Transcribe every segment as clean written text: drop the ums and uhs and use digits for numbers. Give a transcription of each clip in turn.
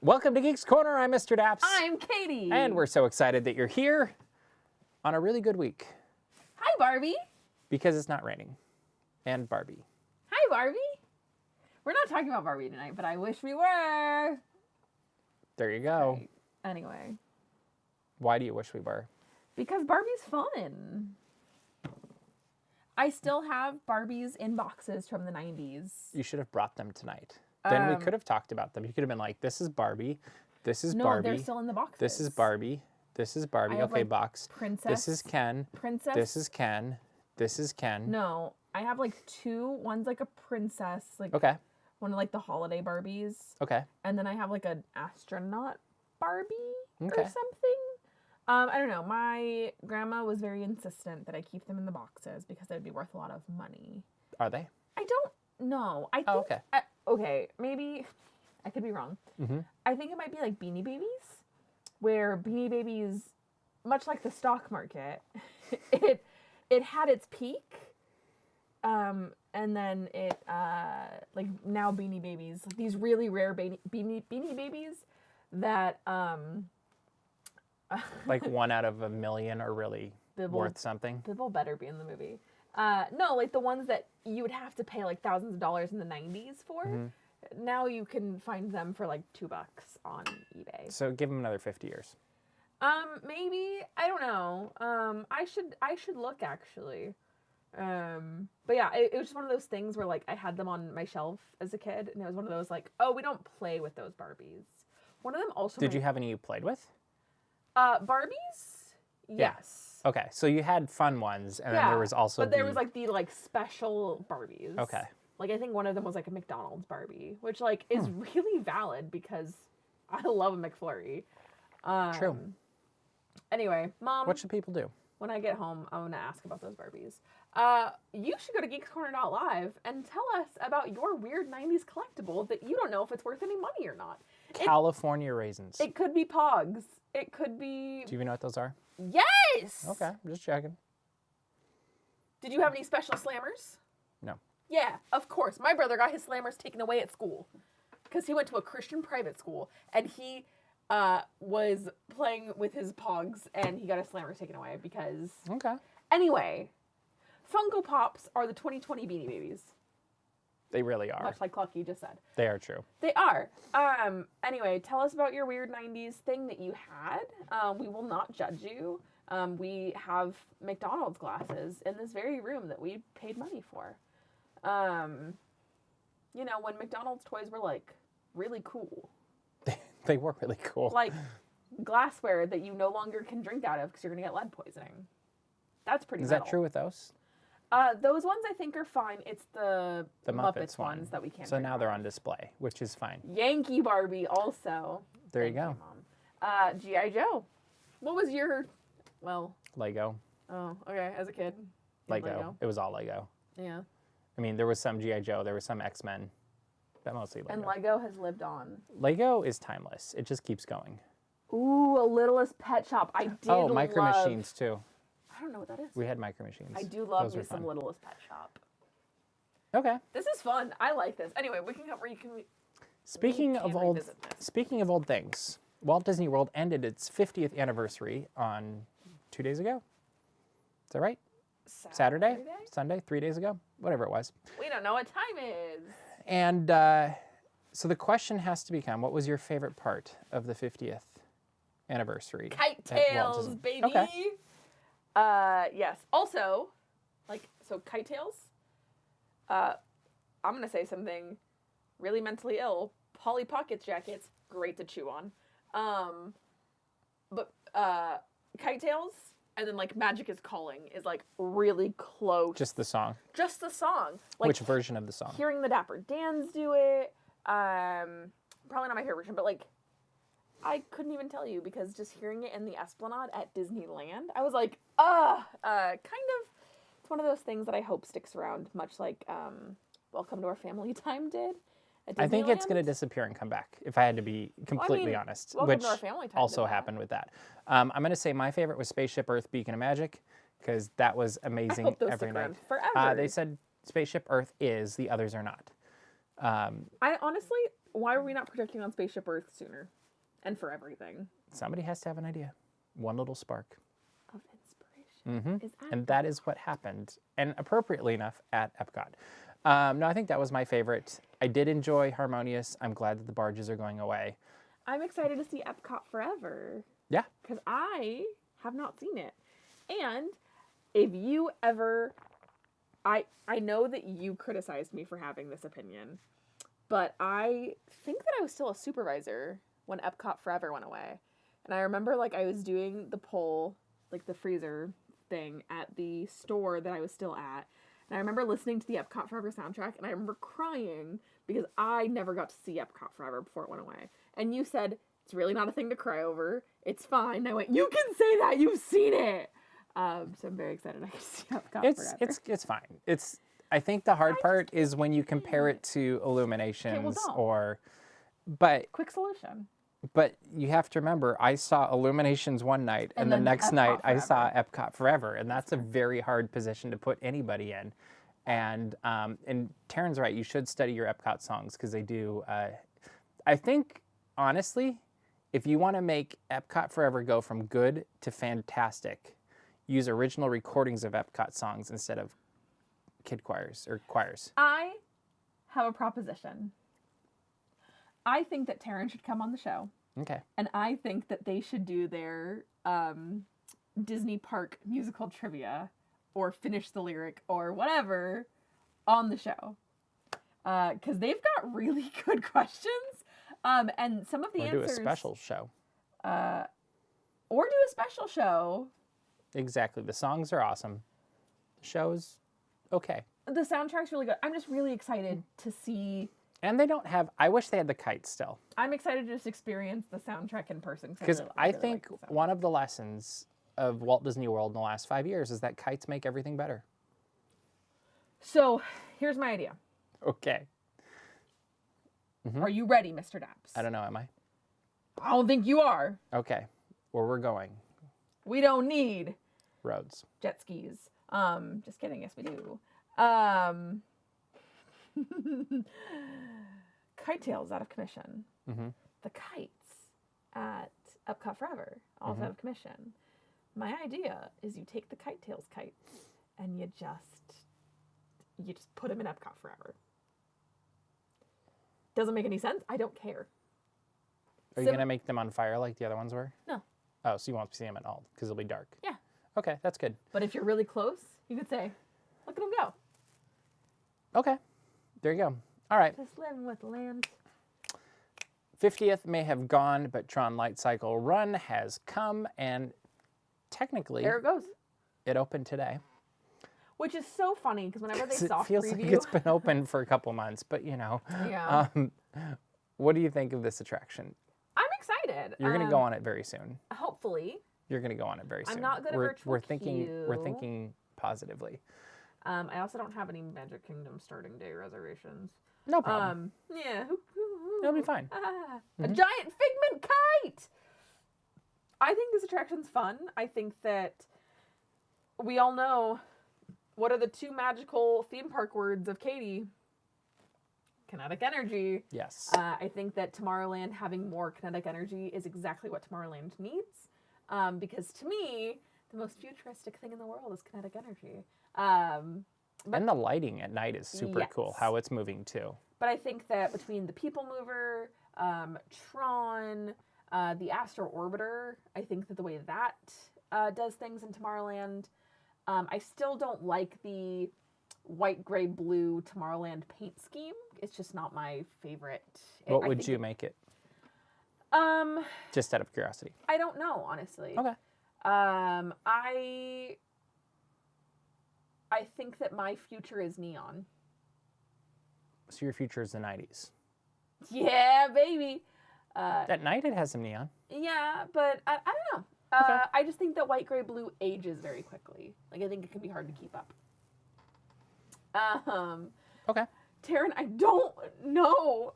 Welcome to Geeks Corner. I'm Mr. Daps. I'm Katie. And we're so excited that you're here on a really good week. Hi, Barbie. Because it's not raining. And Barbie. Hi, Barbie. We're not talking about Barbie tonight, but I wish we were. There you go. Right. Anyway. Why do you wish we were? Because Barbie's fun. I still have Barbies in boxes from the 90s. You should have brought them tonight. Then we could have talked about them. You could have been like, this is Barbie. This is Barbie. No, they're still in the boxes. This is Barbie. This is Barbie. Okay, like, box. Princess. This is Ken. Princess. This is Ken. This is Ken. No, I have like two. One's like a princess, like Okay. one of like the holiday Barbies. Okay. And then I have like an astronaut Barbie or Okay. something. I don't know. My grandma was very insistent that I keep them in the boxes because they'd be worth a lot of money. Are they? I don't know. I think, Oh, okay. Okay, maybe I could be wrong. Mm-hmm. I think it might be like Beanie Babies, where Beanie Babies, much like the stock market, it had its peak, and then it like now Beanie Babies, like these really rare Beanie Babies that Like 1 out of a million are really worth something. Bibble better be in the movie. No, like the ones that you would have to pay like thousands of dollars in the 90s for. Mm-hmm. Now you can find them for like $2 on eBay. So give them another 50 years. Maybe, I don't know. I should look actually. But yeah, it was just one of those things where like I had them on my shelf as a kid, and it was one of those like, oh, we don't play with those Barbies. One of them also. Did you have any you played with? Barbies? Yes. Okay, so you had fun ones, and then there was also but there was like the like special Barbies. Okay. Like I think one of them was like a McDonald's Barbie, which like is really valid because I love a McFlurry. True. Anyway, Mom. What should people do? When I get home, I'm gonna ask about those Barbies. You should go to geekscorner.live and tell us about your weird 90s collectible that you don't know if it's worth any money or not. California raisins. It could be Pogs. It could be... Do you even know what those are? Yes! Okay, I'm just checking. Did you have any special slammers? No. Yeah, of course. My brother got his slammers taken away at school because he went to a Christian private school and he was playing with his Pogs and he got his slammers taken away because... Okay. Anyway, Funko Pops are the 2020 Beanie Babies. They really are. Much like Clucky just said. They are true. They are. Anyway, tell us about your weird 90s thing that you had. We will not judge you. We have McDonald's glasses in this very room that we paid money for. You know, when McDonald's toys were like really cool. They were really cool. Like glassware that you no longer can drink out of because you're going to get lead poisoning. That's pretty metal. Is that true with those? Those ones I think are fine. It's the Muppets ones that we can't. So now they're on display, which is fine. Yankee Barbie also. There you go. Mom. G.I. Joe. What was your, Lego. Oh, okay. As a kid. Lego. It was all Lego. Yeah. I mean, there was some G.I. Joe, there was some X-Men, but mostly Lego. And Lego has lived on. Lego is timeless. It just keeps going. Ooh, a Littlest Pet Shop. I did love. Oh, Micro Machines too. I don't know what that is. We had Micro Machines. I do love Those me were some fun. Littlest Pet Shop. Okay. This is fun. I like this. Anyway, we can Speaking of old revisit this. things, Walt Disney World ended its 50th anniversary on 2 days ago. Is that right? Saturday? Sunday? 3 days ago? Whatever it was. We don't know what time is. And so the question has to become, what was your favorite part of the 50th anniversary? Kite at Walt tails, Disney? baby. Okay. Yes. Also, kite tails. I'm gonna say something really mentally ill. Polly Pockets jackets, great to chew on. But kite tails and then like Magic is Calling is like really close. Just the song. Just the song. Like, which version of the song? Hearing the Dapper Dans do it. Probably not my favorite version, but like I couldn't even tell you because just hearing it in the Esplanade at Disneyland, I was like, kind of. It's one of those things that I hope sticks around, much like Welcome to Our Family Time did at Disneyland. I think it's going to disappear and come back, if I had to be completely honest, Welcome which to Our Family Time also happened with that. I'm going to say my favorite was Spaceship Earth Beacon of Magic, because that was amazing I hope those every stick night. around forever. They said Spaceship Earth is, the others are not. I honestly, why were we not projecting on Spaceship Earth sooner? And for everything. Somebody has to have an idea. One little spark. Of inspiration. Is And that is what happened, and appropriately enough, at Epcot. No, I think that was my favorite. I did enjoy Harmonious. I'm glad that the barges are going away. I'm excited to see Epcot Forever. Yeah. Because I have not seen it. And if you ever... I know that you criticized me for having this opinion, but I think that I was still a supervisor when Epcot Forever went away. And I remember, like, I was doing the poll, like, the freezer thing at the store that I was still at. And I remember listening to the Epcot Forever soundtrack, and I remember crying because I never got to see Epcot Forever before it went away. And you said, it's really not a thing to cry over. It's fine. And I went, you can say that. You've seen it. So I'm very excited I can see Epcot Forever. It's fine. I think the hard part is when you compare it to Illuminations but quick solution. But you have to remember, I saw Illuminations one night, and the next night I saw Epcot Forever, and that's a very hard position to put anybody in. And Taryn's right, you should study your Epcot songs, because they do. I think, honestly, if you want to make Epcot Forever go from good to fantastic, use original recordings of Epcot songs instead of kid choirs or choirs. I have a proposition. I think that Taryn should come on the show. Okay. And I think that they should do their Disney Park musical trivia or finish the lyric or whatever on the show. Because they've got really good questions. And some of the answers... Or do a special show. Or do a special show. Exactly. The songs are awesome. The show's okay. The soundtrack's really good. I'm just really excited to see... And they don't have... I wish they had the kites still. I'm excited to just experience the soundtrack in person. Because I think one of the lessons of Walt Disney World in the last 5 years is that kites make everything better. So, here's my idea. Okay. Are you ready, Mr. Daps? I don't know, am I? I don't think you are. Okay. Where we're going. We don't need... Roads. Jet skis. Just kidding. Yes, we do. Kite tails out of commission. The kites at Epcot Forever also out of commission. My idea is you take the kite tails kites and you just put them in Epcot Forever. Doesn't make any sense. I don't care. Are you going to make them on fire like the other ones were? No. Oh, so you won't see them at all because it'll be dark. Yeah. Okay, that's good. But if you're really close, you could say, look at them go. Okay. There you go. All right. Just living with the land. 50th may have gone, but TRON Lightcycle Run has come, and technically... There it goes. It opened today. Which is so funny, because whenever they soft preview... It feels preview... like it's been open for a couple months, but you know. Yeah. What do you think of this attraction? I'm excited. You're going to go on it very soon. Hopefully. You're going to go on it very soon. I'm not good at virtual We're thinking positively. I also don't have any Magic Kingdom starting day reservations. No problem. Yeah. It'll be fine. A giant figment kite! I think this attraction's fun. I think that we all know what are the two magical theme park words of Katie? Kinetic energy. Yes. I think that Tomorrowland having more kinetic energy is exactly what Tomorrowland needs. Because to me, the most futuristic thing in the world is kinetic energy. And the lighting at night is super cool, how it's moving too. But I think that between the People Mover, TRON, the Astro Orbiter, I think that the way that does things in Tomorrowland, I still don't like the white, gray, blue Tomorrowland paint scheme. It's just not my favorite. What would you make it? Just out of curiosity. I don't know, honestly. Okay. I think that my future is neon. So your future is the 90s. Yeah, baby. At night it has some neon. Yeah, but I don't know. Okay. I just think that white, gray, blue ages very quickly. Like, I think it can be hard to keep up. Okay. Taryn, I don't know.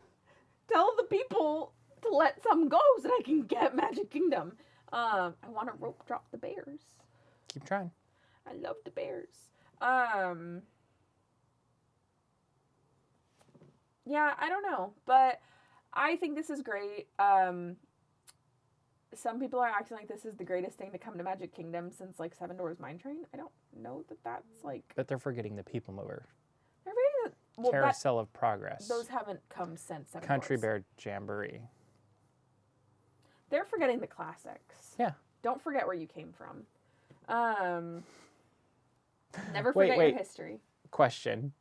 Tell the people to let some go so that I can get Magic Kingdom. I want to rope drop the bears. Keep trying. I love the bears. Yeah, I don't know. But I think this is great. Some people are acting like this is the greatest thing to come to Magic Kingdom since like Seven Dwarfs Mine Train. I don't know that that's like. But they're forgetting the People Mover. They're forgetting the Carousel of Progress. Those haven't come since Seven Country Dwarfs. Bear Jamboree. They're forgetting the classics. Yeah. Don't forget where you came from. Never forget your history. Question.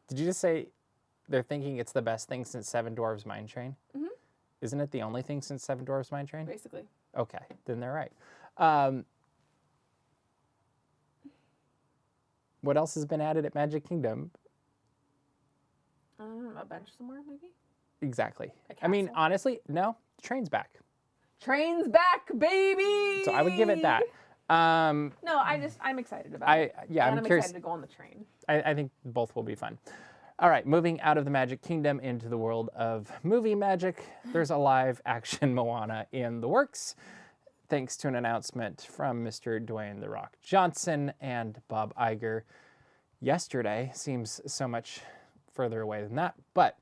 Did you just say they're thinking it's the best thing since Seven Dwarfs Mine Train? Isn't it the only thing since Seven Dwarfs Mine Train? Basically. Okay, then they're right. What else has been added at Magic Kingdom? A bench somewhere, maybe? Exactly. A I mean, castle? honestly, no. Train's back. Train's back, baby! So I would give it that. No, I'm excited about it. Yeah, and I'm I'm curious. excited to go on the train. I think both will be fun. All right, moving out of the Magic Kingdom into the world of movie magic, there's a live action Moana in the works, thanks to an announcement from Mr. Dwayne "The Rock" Johnson and Bob Iger yesterday. Seems so much further away than that, but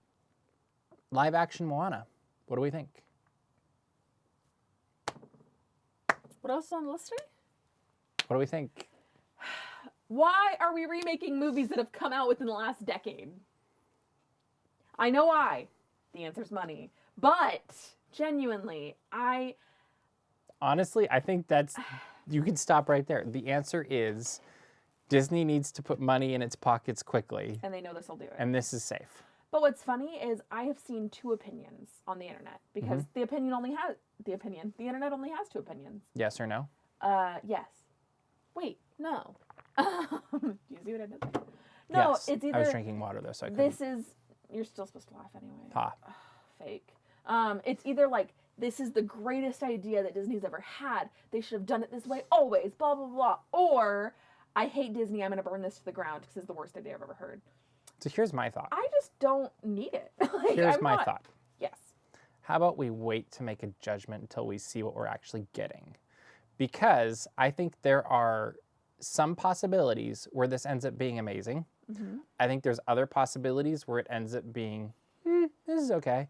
live action Moana, what do we think? What else is on the list today? What do we think? Why are we remaking movies that have come out within the last decade? I know why. The answer's money. But, genuinely, Honestly, I think you can stop right there. The answer is Disney needs to put money in its pockets quickly. And they know this will do it. And this is safe. But what's funny is I have seen two opinions on the internet because the internet only has two opinions. Yes or no? Yes. Wait, no. Do you see what I did there? No, Yes. it's either. I was drinking water though, so I couldn't. You're still supposed to laugh anyway. Ha. Ugh, fake. It's either like, this is the greatest idea that Disney's ever had. They should have done it this way always, blah, blah, blah. Or, I hate Disney, I'm going to burn this to the ground because it's the worst idea I've ever heard. So here's my thought. I just don't need it. Here's my thought. Yes. How about we wait to make a judgment until we see what we're actually getting? Because I think there are some possibilities where this ends up being amazing. I think there's other possibilities where it ends up being, this is okay.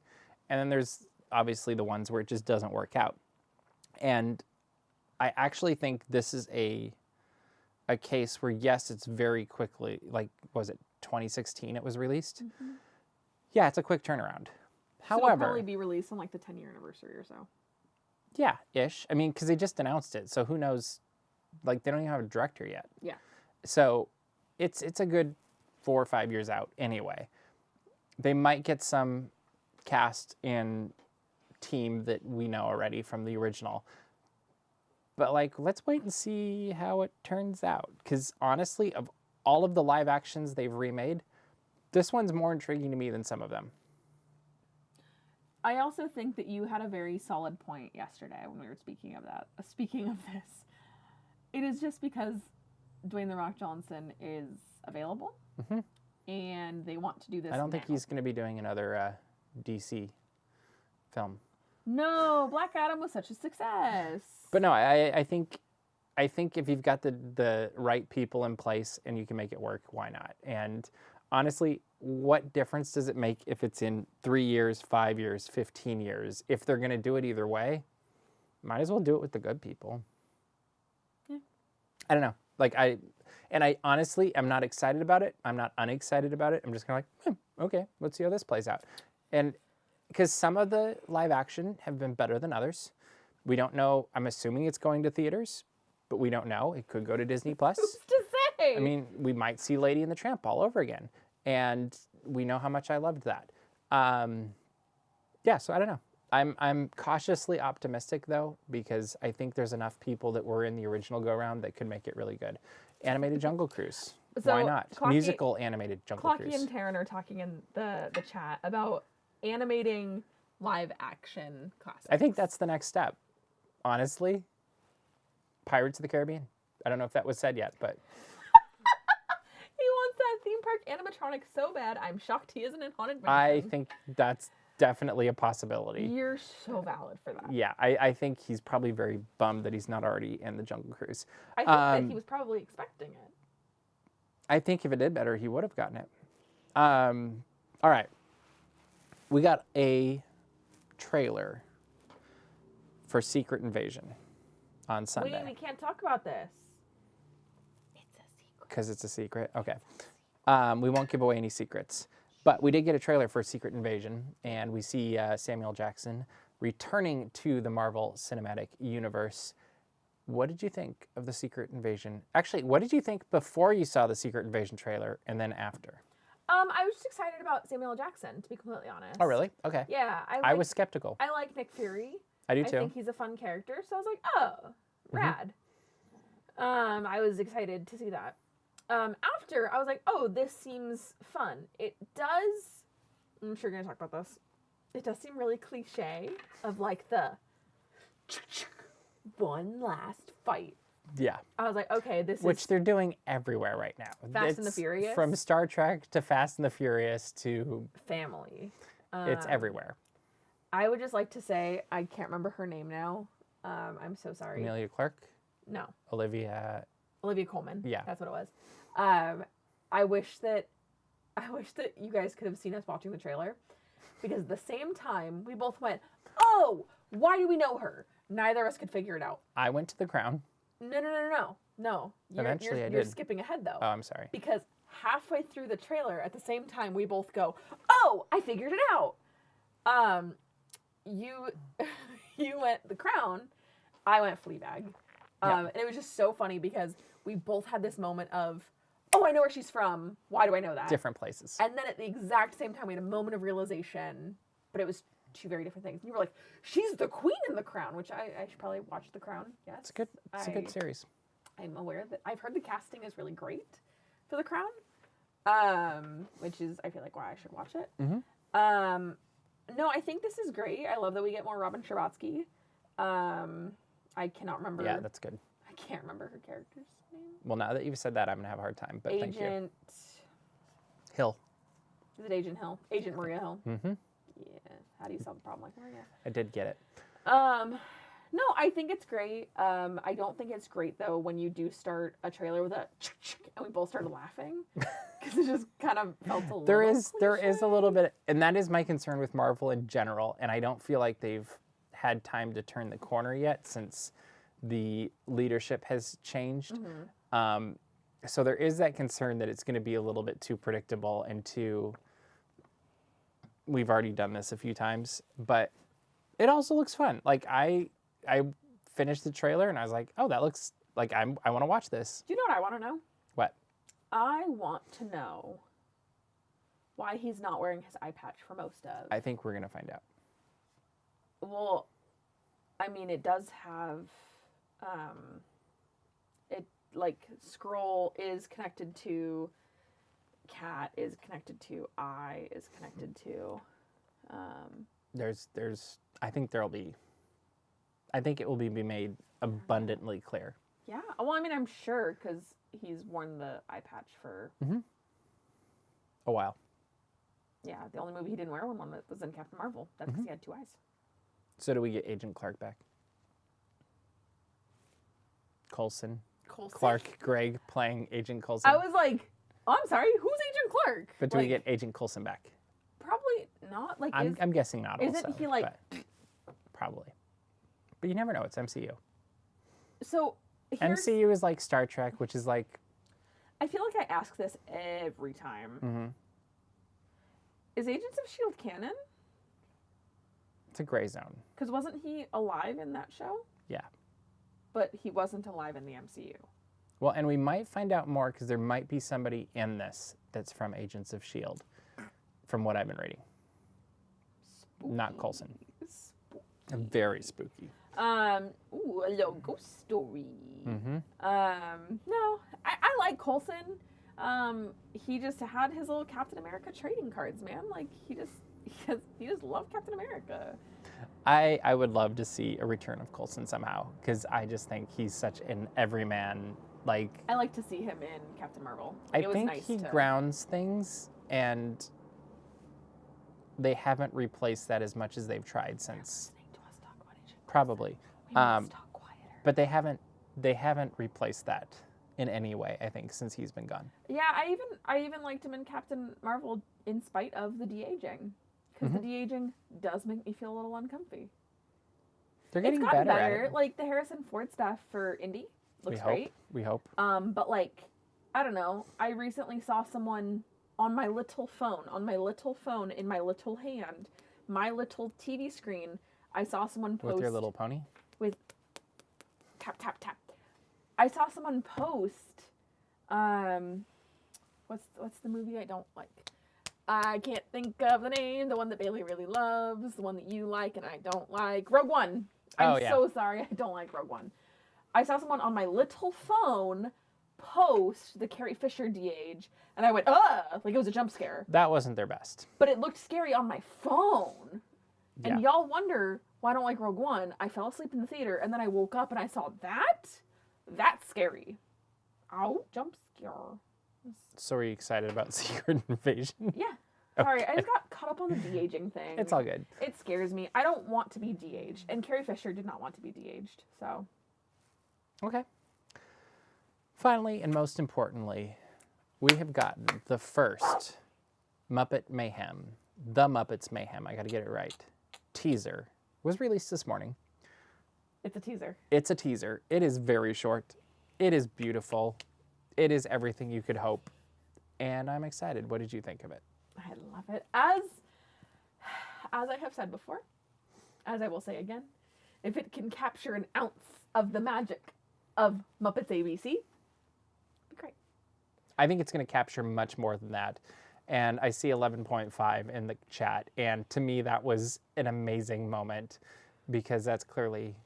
And then there's obviously the ones where it just doesn't work out. And I actually think this is a case where, yes, it's very quickly, like, was it 2016 it was released? Yeah, it's a quick turnaround. So it'll However, probably be released on like the 10-year anniversary or so. yeah, ish. I mean, because they just announced it, so who knows? Like, they don't even have a director yet. Yeah. So it's a good 4 or 5 years out anyway. They might get some cast in team that we know already from the original. But, like, let's wait and see how it turns out. Because, honestly, of all of the live actions they've remade, this one's more intriguing to me than some of them. I also think that you had a very solid point yesterday when we were speaking of that. Speaking of this, it is just because Dwayne "The Rock" Johnson is available, and they want to do this. I don't think he's going to be doing another DC film. No, Black Adam was such a success. But no, I think if you've got the right people in place and you can make it work, why not? And honestly, what difference does it make if it's in 3 years, 5 years, 15 years? If they're going to do it either way, might as well do it with the good people. Yeah. I don't know. Like, I honestly am not excited about it. I'm not unexcited about it. I'm just kind of like, okay, let's see how this plays out. And because some of the live action have been better than others. We don't know. I'm assuming it's going to theaters, but we don't know. It could go to Disney Plus. Who's to say? I mean, we might see Lady and the Tramp all over again. And we know how much I loved that. Yeah, so I don't know. I'm cautiously optimistic, though, because I think there's enough people that were in the original go-round that could make it really good. Animated Jungle Cruise. So, why not? Clocky, Musical animated Jungle Clocky Cruise. and Taryn are talking in the chat about animating live action classics. I think that's the next step. Honestly, Pirates of the Caribbean. I don't know if that was said yet, but... He wants that theme park animatronic so bad, I'm shocked he isn't in Haunted Mansion. I think that's definitely a possibility. You're so valid for that. Yeah, I think he's probably very bummed that he's not already in the Jungle Cruise. I think that he was probably expecting it. I think if it did better, he would have gotten it. All right. We got a trailer for Secret Invasion on Sunday. Wait, we can't talk about this. It's a secret. Because it's a secret? Okay. We won't give away any secrets. But we did get a trailer for Secret Invasion, and we see Samuel Jackson returning to the Marvel Cinematic Universe. What did you think of the Secret Invasion? Actually, what did you think before you saw the Secret Invasion trailer and then after? I was just excited about Samuel Jackson, to be completely honest. Oh, really? Okay. Yeah. I was skeptical. I like Nick Fury. I do too. I think he's a fun character, so I was like, oh, rad. I was excited to see that. After, I was like, oh, this seems fun. It does, I'm sure you're going to talk about this, it does seem really cliche of like the one last fight. Yeah. I was like, okay, this Which is they're doing everywhere right now. Fast and the Furious? From Star Trek to Fast and the Furious to... family. It's everywhere. I would just like to say, I can't remember her name now. I'm so sorry. Amelia Clarke? No. Olivia Colman. Yeah. That's what it was. I wish that you guys could have seen us watching the trailer, because at the same time we both went, oh, why do we know her? Neither of us could figure it out. I went to The Crown. No. Eventually I you're did. skipping ahead though. Oh, I'm sorry. Because halfway through the trailer, at the same time, we both go, oh, I figured it out. You went The Crown, I went Fleabag. And it was just so funny because we both had this moment of, oh, I know where she's from. Why do I know that? Different places. And then at the exact same time, we had a moment of realization, but it was two very different things. And you were like, she's the queen in The Crown, which I should probably watch The Crown. Yes. It's a good series. I'm aware that I've heard the casting is really great for The Crown, which is, I feel like, why I should watch it. Mm-hmm. No, I think this is great. I love that we get more Robin Scherbatsky. I cannot remember. Yeah, that's good. I can't remember her character's name. Well, now that you've said that, I'm going to have a hard time, but thank you. Agent Hill. Is it Agent Hill? Agent Maria Hill. Mm-hmm. Yeah. How do you solve the problem like Maria? I did get it. No, I think it's great. I don't think it's great though when you do start a trailer with a and we both started laughing because it just kind of felt a little. There is cliche. a little bit, and that is my concern with Marvel in general. And I don't feel like they've had time to turn the corner yet since the leadership has changed. Mm-hmm. So there is that concern that it's going to be a little bit too predictable and too. We've already done this a few times, but it also looks fun. Like I finished the trailer and I was like, oh, that looks like I want to watch this. Do you know what I want to know? What? I want to know why he's not wearing his eye patch for most of. I think we're going to find out. Well, I mean, it does have, it, like, Scroll is connected to, Cat is connected to, Eye is connected to, I think it will be made abundantly clear. Yeah, well, I mean, I'm sure, because he's worn the eye patch for... A while. Yeah, the only movie he didn't wear one was in Captain Marvel. That's because he had two eyes. So do we get Agent Clark back? Coulson. Clark Gregg playing Agent Coulson. I was like, oh, I'm sorry, who's Agent Clark? But do we get Agent Coulson back? Probably not. Like, I'm guessing not. Isn't also, he like... Probably. But you never know. It's MCU. So, MCU is like Star Trek, which is like... I feel like I ask this every time. Mm-hmm. Is Agents of S.H.I.E.L.D. canon? It's a gray zone. Because wasn't he alive in that show? Yeah. But he wasn't alive in the MCU. Well, and we might find out more because there might be somebody in this that's from Agents of S.H.I.E.L.D. from what I've been reading. Spooky. Not Coulson. Spooky. Very spooky. Ooh, a little ghost story. Mm-hmm. No, I like Coulson. He just had his little Captain America trading cards, man. Like, he just loved Captain America. I would love to see a return of Coulson somehow because I just think he's such an everyman. Like, I like to see him in Captain Marvel. Like, I think he grounds things, and they haven't replaced that as much as they've tried since. Probably, but they haven't replaced that in any way. I think since he's been gone. Yeah, I even liked him in Captain Marvel in spite of the de-aging, because the de-aging does make me feel a little uncomfy. They're getting It's gotten better better. at it. Like the Harrison Ford stuff for Indy looks great. We hope. But like, I don't know. I recently saw someone on my little phone, in my little hand, my little TV screen. I saw someone post With your little pony? with tap tap tap. I saw someone post. What's the movie I don't like? I can't think of the name. The one that Bailey really loves, the one that you like and I don't like. Rogue One. I'm so sorry. I don't like Rogue One. I saw someone on my little phone post the Carrie Fisher de-age, and I went, ugh, like it was a jump scare. That wasn't their best. But it looked scary on my phone. Yeah. And y'all wonder why I don't like Rogue One. I fell asleep in the theater, and then I woke up and I saw that. That's scary. Ow, jump scare. So are you excited about Secret Invasion? Yeah. Sorry, I just got caught up on the de-aging thing. It's all good. It scares me. I don't want to be de-aged. And Carrie Fisher did not want to be de-aged, so. Okay. Finally, and most importantly, we have gotten the first Muppet Mayhem, the Muppets Mayhem, I got to get it right, teaser. Was released this morning. It's a teaser. It's a teaser. It is very short. It is beautiful. It is everything you could hope. And I'm excited. What did you think of it? I love it. As I have said before, as I will say again, if it can capture an ounce of the magic of Muppets ABC, it'd be great. I think it's going to capture much more than that. And I see 11.5 in the chat. And to me, that was an amazing moment because that's clearly...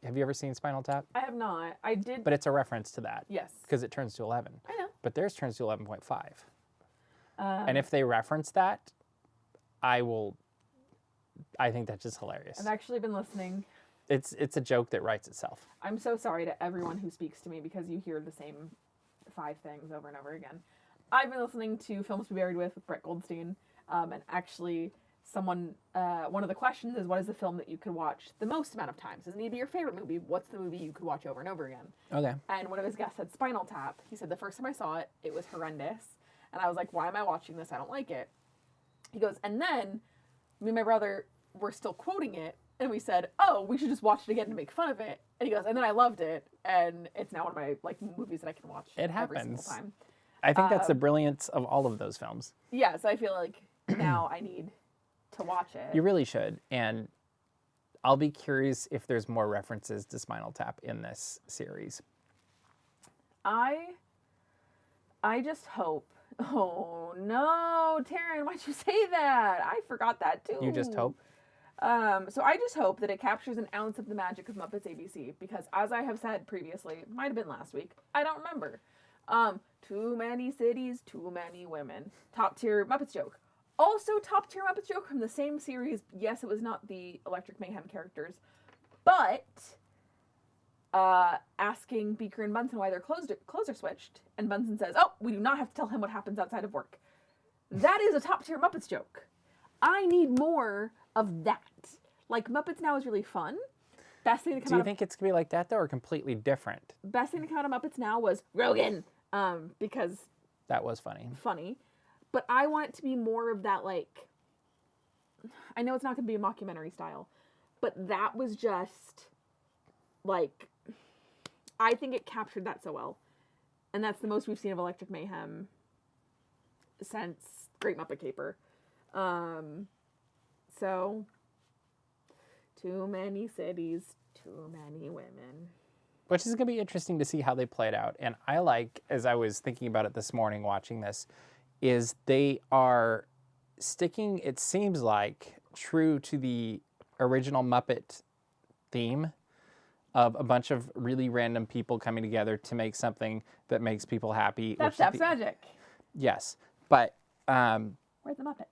Have you ever seen Spinal Tap? I have not. I did. But it's a reference to that. Yes. Because it turns to 11. I know. But theirs turns to 11.5. And if they reference that, I think that's just hilarious. I've actually been listening. It's a joke that writes itself. I'm so sorry to everyone who speaks to me because you hear the same 5 things over and over again. I've been listening to Films to Be Buried with Brett Goldstein, and actually one of the questions is, what is the film that you could watch the most amount of times? Doesn't need to be your favorite movie. What's the movie you could watch over and over again? Okay. And one of his guests said Spinal Tap. He said the first time I saw it, it was horrendous. And I was like, why am I watching this? I don't like it. He goes, and then me and my brother were still quoting it, and we said, oh, we should just watch it again to make fun of it. And he goes, and then I loved it, and it's now one of my movies that I can watch every single time. I think that's the brilliance of all of those films. Yeah, so I feel like now I need to watch it. You really should. And I'll be curious if there's more references to Spinal Tap in this series. I just hope. Oh no, Taryn, why'd you say that? I forgot that too. You just hope? So I just hope that it captures an ounce of the magic of Muppets ABC, because as I have said previously, might have been last week, I don't remember. Too many cities, too many women. Top tier Muppets joke. Also top tier Muppets joke from the same series. Yes, it was not the Electric Mayhem characters, but asking Beaker and Bunsen why their clothes are switched, and Bunsen says, oh, we do not have to tell him what happens outside of work. That is a top tier Muppets joke. I need more of that. Like, Muppets Now is really fun. Best thing to come Do you think it's going to be like that, though, or completely different? Best thing to come out of Muppets Now was Rogan, because... That was funny. Funny. But I want it to be more of that, like... I know it's not going to be a mockumentary style, but that was just, like... I think it captured that so well. And that's the most we've seen of Electric Mayhem since Great Muppet Caper. So, too many cities, too many women. Which is going to be interesting to see how they play it out. And I like, as I was thinking about it this morning watching this, is they are sticking, it seems like, true to the original Muppet theme of a bunch of really random people coming together to make something that makes people happy. That's magic. Yes. But where's the Muppets?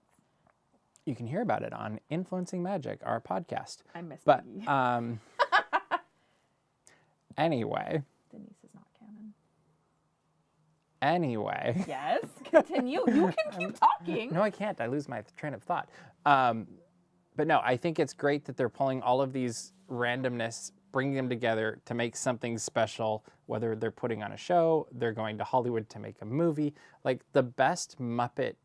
You can hear about it on Influencing Magic, our podcast. I missed But Piggy. Anyway. Denise is not canon. Anyway. Yes, continue. You can keep talking. No, I can't. I lose my train of thought. But no, I think it's great that they're pulling all of these randomness, bringing them together to make something special, whether they're putting on a show, they're going to Hollywood to make a movie. Like, the best Muppet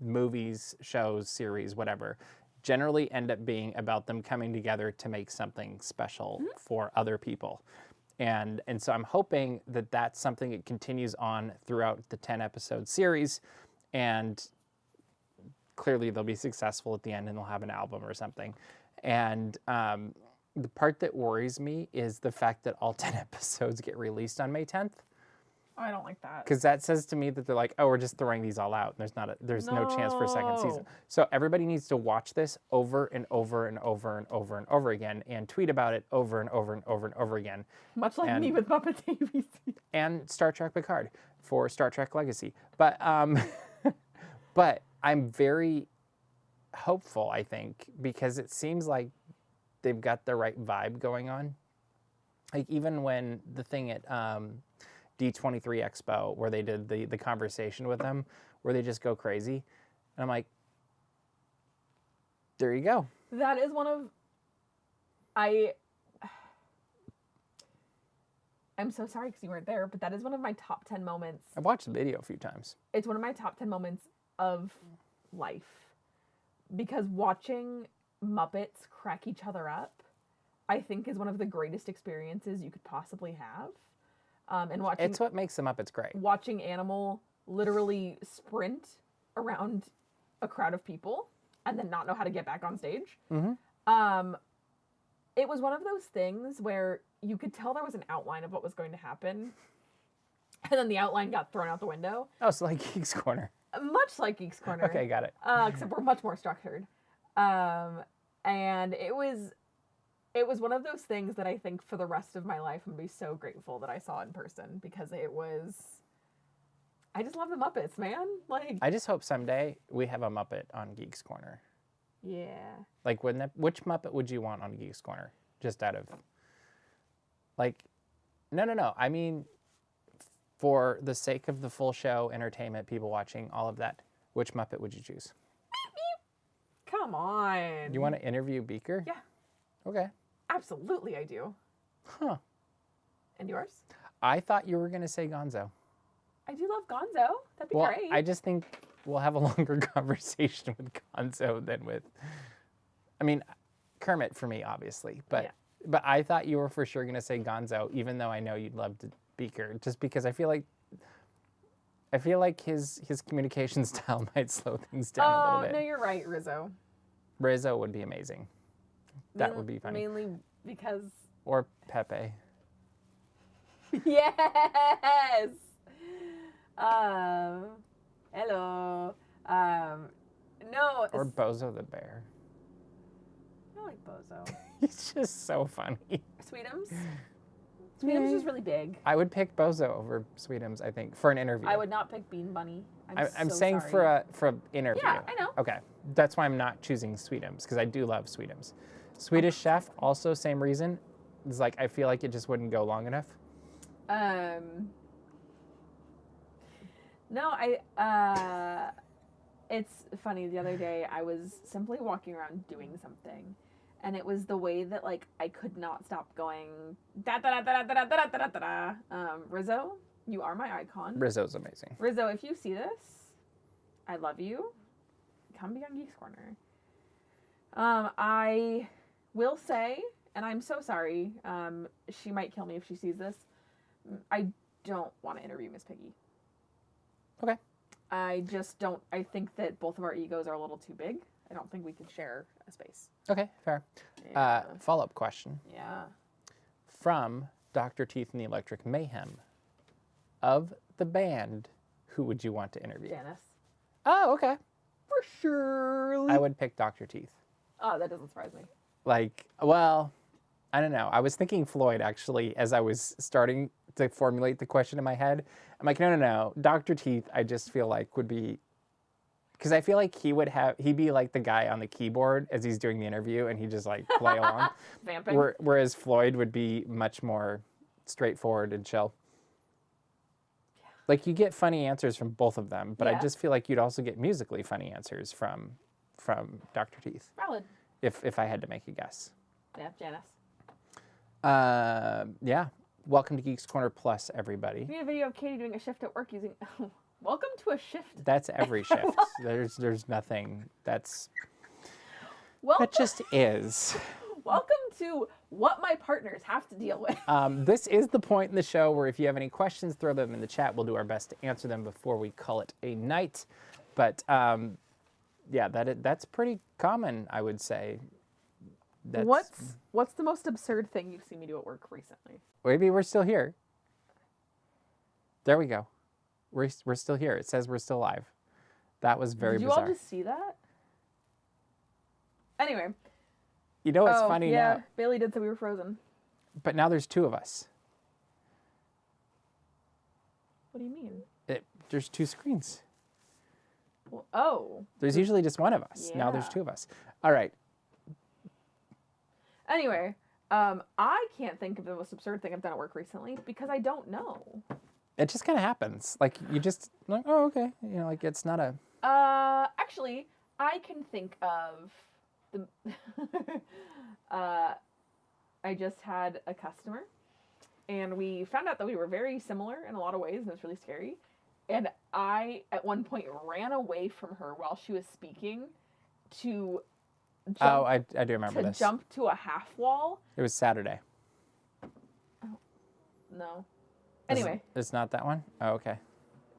movies, shows, series, whatever, generally end up being about them coming together to make something special for other people. And so I'm hoping that that's something that continues on throughout the 10-episode series, and clearly they'll be successful at the end and they'll have an album or something. And the part that worries me is the fact that all 10 episodes get released on May 10th. Oh, I don't like that. Because that says to me that they're like, oh, we're just throwing these all out. There's no chance for a second season. So everybody needs to watch this over and over and over and over and over again, and tweet about it over and over and over and over again. Much like me with Muppets ABC. And Star Trek Picard for Star Trek Legacy. But but I'm very hopeful, I think, because it seems like they've got the right vibe going on. Like even when the thing at D23 Expo where they did the conversation with them, where they just go crazy, and I'm like, there you go. That is one of I'm so sorry because you weren't there, but that is one of my top 10 moments. I've watched the video a few times. It's one of my top 10 moments of life, because watching Muppets crack each other up, I think, is one of the greatest experiences you could possibly have. And watching, it's what makes the Muppets great. Watching Animal literally sprint around a crowd of people and then not know how to get back on stage. Mm-hmm. It was one of those things where you could tell there was an outline of what was going to happen, and then the outline got thrown out the window. Oh, so like Geeks Corner. Much like Geeks Corner. Okay, got it. Except we're much more structured. And it was one of those things that I think for the rest of my life I'm going to be so grateful that I saw in person, because I just love the Muppets, man. Like, I just hope someday we have a Muppet on Geeks Corner. yeah. Like, which Muppet would you want on Geeks Corner? Just out of, like, no. I mean, for the sake of the full show, entertainment, people watching, all of that, which Muppet would you choose? Come on. You want to interview Beaker? Yeah. Okay. Absolutely, I do. Huh. And yours? I thought you were going to say Gonzo. I do love Gonzo. That'd be Well, great. I just think we'll have a longer conversation with Gonzo than with, I mean, Kermit for me, obviously. But I thought you were for sure going to say Gonzo, even though I know you'd love to Beaker, just because I feel like his communication style might slow things down a little bit. No, you're right, Rizzo. Rizzo would be amazing. That would be funny. Mainly because... Or Pepe. Yes! Hello. No. Or Bozo the Bear. I like Bozo. He's just so funny. Sweetums? Sweetums is really big. I would pick Bozo over Sweetums, I think, for an interview. I would not pick Bean Bunny. I'm so saying sorry. for an interview. Yeah, I know. Okay. That's why I'm not choosing Sweetums, because I do love Sweetums. Swedish Chef, also same reason. It's like, I feel like it just wouldn't go long enough. No, it's funny. The other day, I was simply walking around doing something, and it was the way that, like, I could not stop going, da-da-da-da-da-da-da-da-da-da. Rizzo, you are my icon. Rizzo's amazing. Rizzo, if you see this, I love you. Come be on Geeks Corner. I will say, and I'm so sorry, she might kill me if she sees this, I don't want to interview Miss Piggy. Okay. I just don't. I think that both of our egos are a little too big. I don't think we could share a space. Okay, fair. Yeah. Follow-up question. Yeah. From Dr. Teeth and the Electric Mayhem. Of the band, who would you want to interview? Janice. Oh, okay. For sure. I would pick Dr. Teeth. Oh, that doesn't surprise me. Like, well, I don't know. I was thinking Floyd, actually, as I was starting to formulate the question in my head. I'm like, no. Dr. Teeth, I just feel like would be, because I feel like he'd be like the guy on the keyboard as he's doing the interview, and he'd just like play along. Vamping. Whereas Floyd would be much more straightforward and chill. Yeah. Like, you get funny answers from both of them, but I just feel like you'd also get musically funny answers from Dr. Teeth. Valid. If I had to make a guess. Yeah, Janice. Yeah. Welcome to Geeks Corner Plus, everybody. We need a video of Katie doing a shift at work using... Welcome to a shift. That's every shift. There's nothing that's... Welcome, That just is. welcome to what my partners have to deal with. This is the point in the show where if you have any questions, throw them in the chat. We'll do our best to answer them before we call it a night. But yeah, that's pretty common, I would say. What's the most absurd thing you've seen me do at work recently? Maybe we're still here. There we go. We're still here. It says we're still live. That was very bizarre. Did you all just see that? Anyway. You know what's funny yeah, now? Bailey did say we were frozen. But now there's two of us. What do you mean? There's two screens. Well, oh. There's usually just one of us. Now there's Yeah. two of us. All right. Anyway, I can't think of the most absurd thing I've done at work recently because I don't know. It just kind of happens. Like, you just, like, oh, okay. You know, like, it's not a... Actually, I can think of the... I just had a customer, and we found out that we were very similar in a lot of ways, and it was really scary. And I, at one point, ran away from her while she was speaking to jump, Oh, I do remember this. jump to a half wall. It was Saturday. No. Anyway. It's not that one? Oh, okay.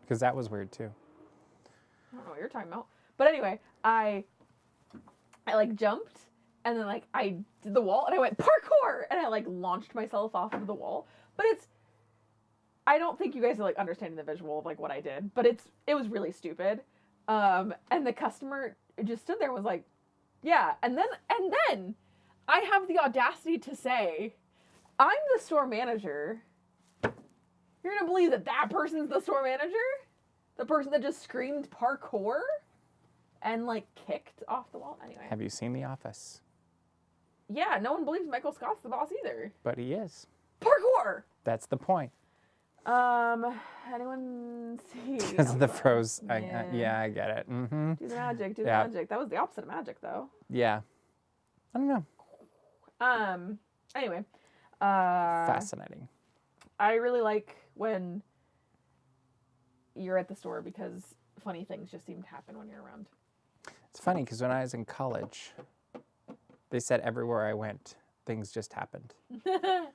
Because that was weird, too. I don't know what you're talking about. But anyway, I like jumped and then like I did the wall and I went parkour and I like launched myself off of the wall. But I don't think you guys are like understanding the visual of like what I did, but it was really stupid. And the customer just stood there and was like, yeah. And then I have the audacity to say, I'm the store manager. You're gonna believe that person's the store manager? The person that just screamed parkour and like kicked off the wall? Anyway. Have you seen The Office? Yeah, no one believes Michael Scott's the boss either. But he is. Parkour! That's the point. Anyone see? Because of the froze. Yeah. Yeah, I get it. Mm-hmm. Do the magic, do Yeah. the magic. That was the opposite of magic though. Yeah. I don't know. Anyway. Fascinating. I really like when you're at the store because funny things just seem to happen when you're around. It's funny because when I was in college, they said everywhere I went, things just happened. Yeah.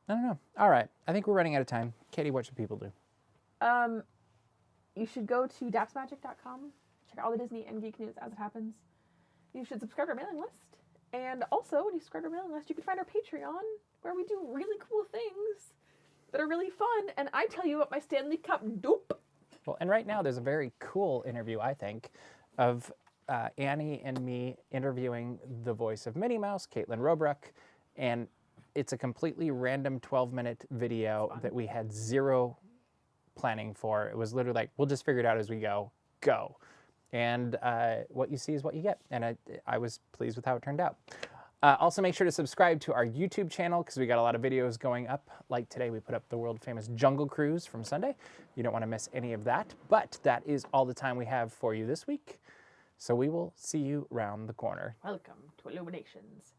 I don't know. All right. I think we're running out of time. Katie, what should people do? You should go to dapsmagic.com. Check out all the Disney and geek news as it happens. You should subscribe to our mailing list. And also, when you subscribe to our mailing list, you can find our Patreon, where we do really cool things that are really fun. And I tell you about my Stanley Cup dope. Well, and right now there's a very cool interview, I think, of Annie and me interviewing the voice of Minnie Mouse, Caitlin Robruck, and it's a completely random 12-minute video that we had zero planning for. It was literally like, we'll just figure it out as we go. Go. And what you see is what you get. And I was pleased with how it turned out. Also, make sure to subscribe to our YouTube channel because we got a lot of videos going up. Like today, we put up the world-famous Jungle Cruise from Sunday. You don't want to miss any of that. But that is all the time we have for you this week. So we will see you round the corner. Welcome to Illuminations.